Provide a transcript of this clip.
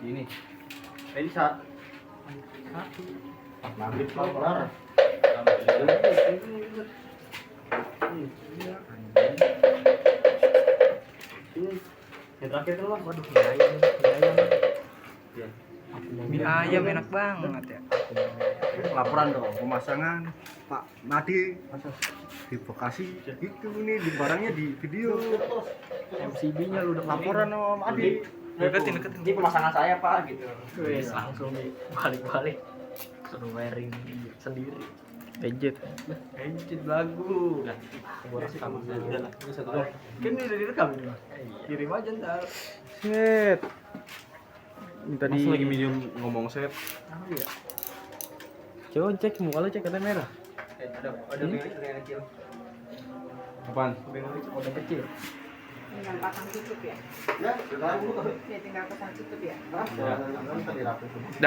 Ini. Ini satu. Maghrib kelar. Yang terakhir tuh, waduh, mie ayam. Ya. Mie ayam enak banget ya. Laporan dong. Pemasangan Pak Madi di Bekasi itu nih di barangnya di video. MCB-nya lu udah Laporan Om Adi. Deketin. Ini pemasangan saya Pak gitu. Wes langsung balik-balik. Suruh wiring sendiri. Ejit lagu. Udah. Gua rekam aja. Udah lah. Ini satu doang. Kan ini udah direkam ini Mas. Kirim aja ntar. Set. Ini tadi Mas lagi medium ngomong set. Iya. Coba cek muka lu, cek katanya merah. Ada yang kecil. Apaan? Udah kecil. Tinggal pasang tutup ya? Ya, sudah dulu. Ya tinggal pasang tutup ya? Ya, tadi rapi.